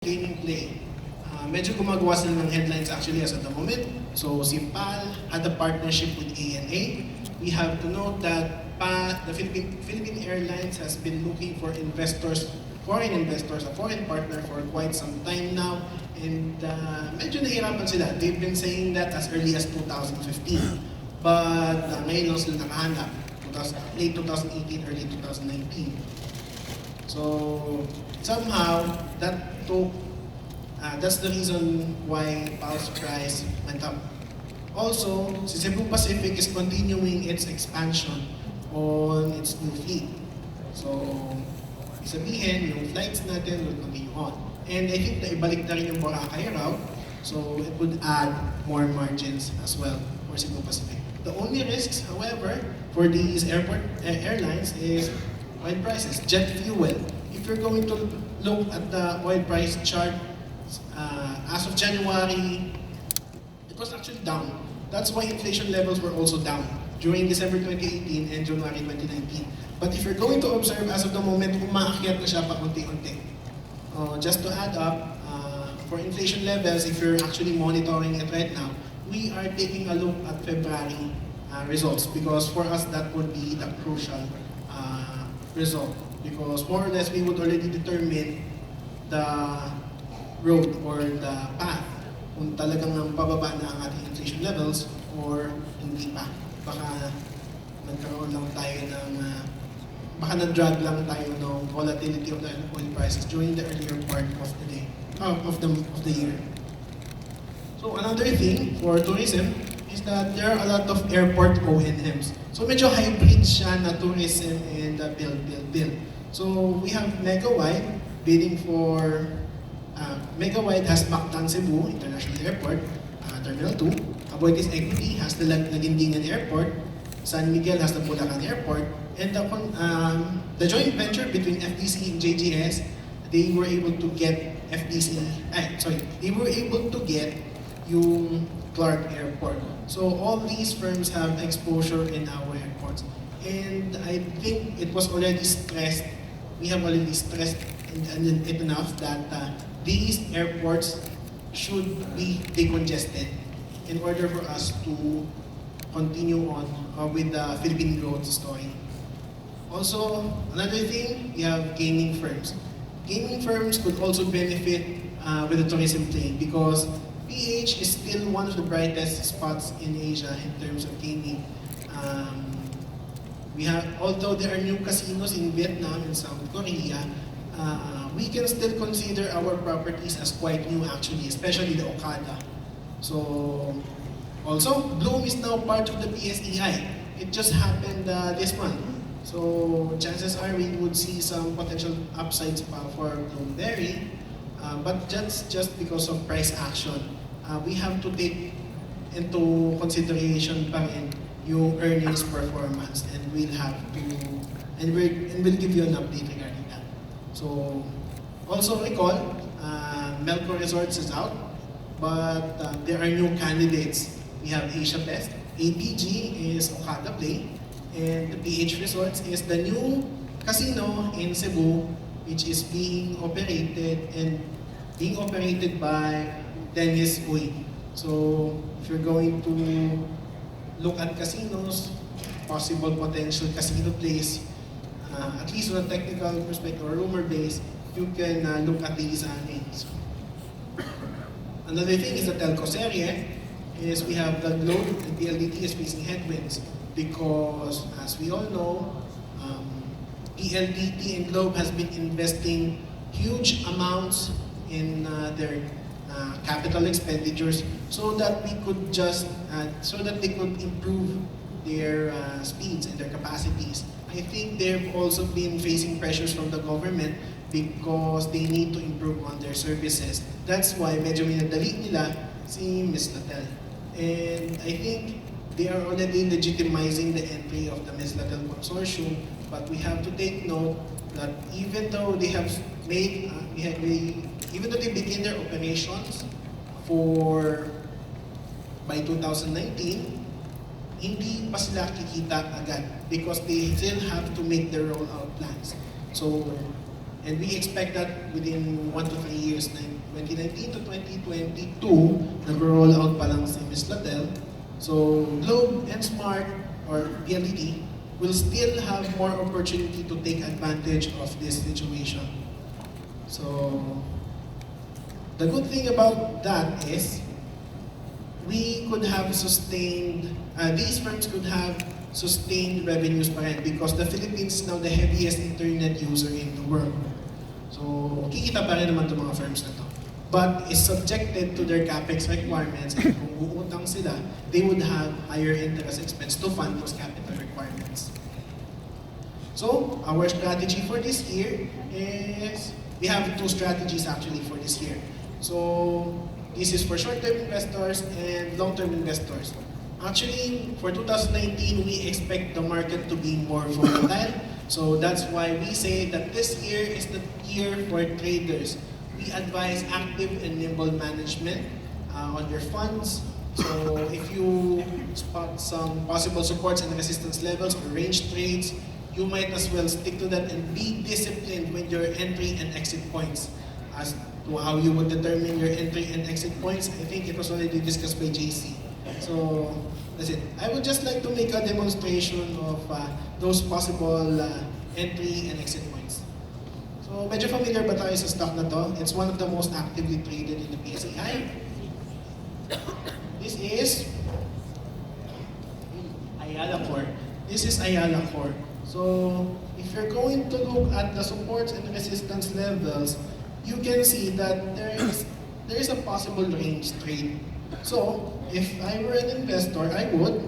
gaming play. Medyo gumagawa sila ng headlines actually as at the moment. So Simpal had a partnership with ANA. We have to note that the Philippine Airlines has been looking for investors, foreign investors, a foreign partner for quite some time now. And medyo nahirapan sila. They've been saying that as early as 2015. But ngayon lang sila nakahanap. Late 2018, early 2019. So somehow that took, that's the reason why Pulse price went up. Also, si Cebu Pacific is continuing its expansion on its new fleet. So, sabihin, yung flights natin will continue on. And I think na ibalik na rin yung Boracay route, so it would add more margins as well for Cebu Pacific. The only risks, however, for these airlines is oil prices, jet fuel. If you're going to look at the oil price chart, as of January, it was actually down. That's why inflation levels were also down during December 2018 and January 2019. But if you're going to observe, as of the moment, umaakyat na siya pa unti-unti. Just to add up, for inflation levels, if you're actually monitoring it right now, we are taking a look at February results because for us that would be the crucial result because more or less we would already determine the road or the path kung talagang pababa na ang ating inflation levels or hindi pa. Baka nagkaroon lang tayo ng baka nag-drag lang tayo ng volatility of the oil prices during the earlier part of the day, of the year. So another thing for tourism is that there are a lot of airport O&Ms. So medyo hybrid siya na tourism and build. So we have Megawide bidding for, Megawide has Mactan Cebu International Airport, Terminal 2. Aboitiz Equity has the Lagindingan Airport. San Miguel has the Bulacan Airport. And the joint venture between FDC and JGS, they were able to get they were able to get yung Clark Airport. So all these firms have exposure in our airports. And I think it was already stressed, we have already stressed it enough that these airports should be decongested in order for us to continue on with the Philippine growth story. Also, another thing, we have gaming firms. Gaming firms could also benefit with the tourism play because PH is still one of the brightest spots in Asia in terms of gaming. Although there are new casinos in Vietnam and South Korea, we can still consider our properties as quite new actually, especially the Okada. So, also, Bloom is now part of the PSEi. It just happened this month. So, chances are we would see some potential upsides for Bloomberry, but that's just because of price action. We have to take into consideration pa rin yung earnings performance and we'll give you an update regarding that. So, also recall, Melco Resorts is out, but there are new candidates. We have Asia Best, APG is Okada Play, and the PH Resorts is the new casino in Cebu, which is being operated by Dennis Uy. So, if you're going to look at casinos, possible potential casino plays, at least on a technical perspective or rumor base, you can look at these names. Another thing is the telco serie, is we have the Globe and PLDT is facing headwinds because, as we all know, PLDT and Globe has been investing huge amounts in their capital expenditures so that they could improve their speeds and their capacities. I think they've also been facing pressures from the government because they need to improve on their services. That's why medyo minadali nila si Ms. Latel. And I think they are already legitimizing the entry of the Ms. Latel consortium, but we have to take note that even though they have made, even though they begin their operations by 2019, hindi pa sila kikita agad because they still have to make their rollout plans. So And we expect that within 1 to 3 years, 2019 to 2022, nag-roll out pa lang si Ms. Latel. So Globe and Smart or PLDT will still have more opportunity to take advantage of this situation. So the good thing about that is we could have sustained, these firms could have sustained revenues pa rin because the Philippines is now the heaviest internet user in the world. So kikita pa rin naman itong mga firms na to. But is subjected to their capex requirements, and kung uutang sila, they would have higher interest expense to fund those capital requirements. So our strategy for this year is, we have two strategies actually for this year. So this is for short-term investors and long-term investors. Actually, for 2019, we expect the market to be more volatile. So that's why we say that this year is the year for traders. We advise active and nimble management on your funds. So if you spot some possible supports and resistance levels or range trades, you might as well stick to that and be disciplined with your entry and exit points. As to how you would determine your entry and exit points, I think it was already discussed by JC. So that's it. I would just like to make a demonstration of those possible entry and exit points. So medyo familiar ba tayo sa stock na to? It's one of the most actively traded in the PSEi. This is Ayala Core. This is Ayala Core. So if you're going to look at the supports and resistance levels, you can see that there is a possible range trade. So if I were an investor, I would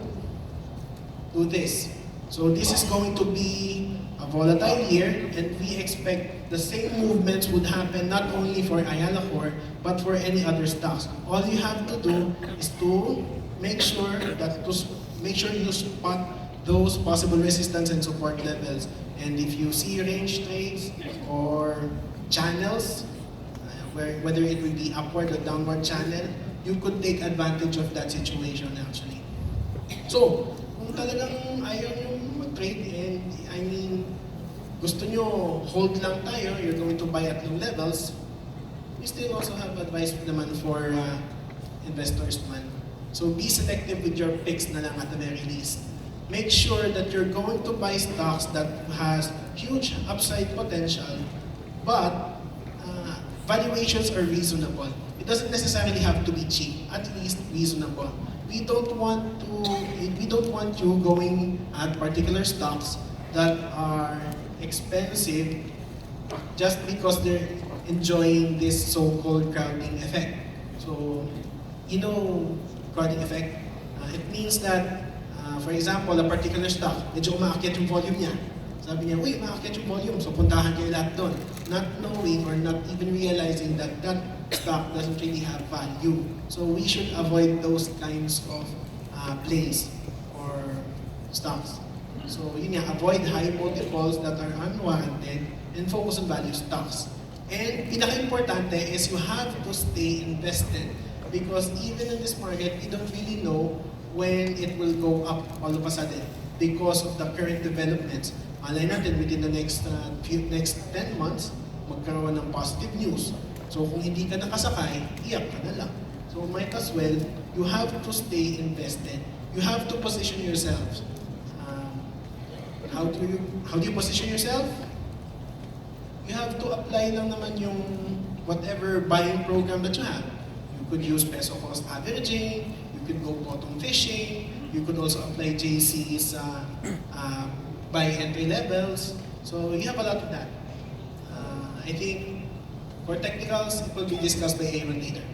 do this. So this is going to be a volatile year, and we expect the same movements would happen not only for Ayala Core, but for any other stocks. All you have to do is to make sure you spot those possible resistance and support levels. And if you see range trades or channels, whether it will be upward or downward channel, you could take advantage of that situation actually. So, kung talagang ayaw nyo mag-trade and I mean, gusto nyo hold lang tayo, you're going to buy at low levels, we still also have advice naman for investors man. So be selective with your picks na lang at the very least. Make sure that you're going to buy stocks that has huge upside potential, but valuations are reasonable. It doesn't necessarily have to be cheap, at least reasonable. We don't want you going at particular stocks that are expensive just because they're enjoying this so-called crowding effect. So, you know, crowding effect, it means that, for example, a particular stock, medyo umaakyat yung volume niya. Sabi niya, uy, umaakyat yung volume, so puntahan kayo lahat doon. Not knowing or not even realizing that that stock doesn't really have value. So we should avoid those kinds of plays or stocks. So yun nga, avoid high multiples that are unwarranted and focus on value stocks. And pinaka-importante is you have to stay invested because even in this market, we don't really know when it will go up all of a sudden because of the current developments. Malay natin within the next 10 months, magkaroon ng positive news. So kung hindi ka nakasakay, iyak ka na lang. So might as well, you have to stay invested. You have to position yourself. How do you position yourself? You have to apply lang naman yung whatever buying program that you have. You could use peso cost averaging, you could go bottom fishing, you could also apply JC's buy entry levels. So you have a lot of that. I think for technicals, it will be discussed by Aaron later.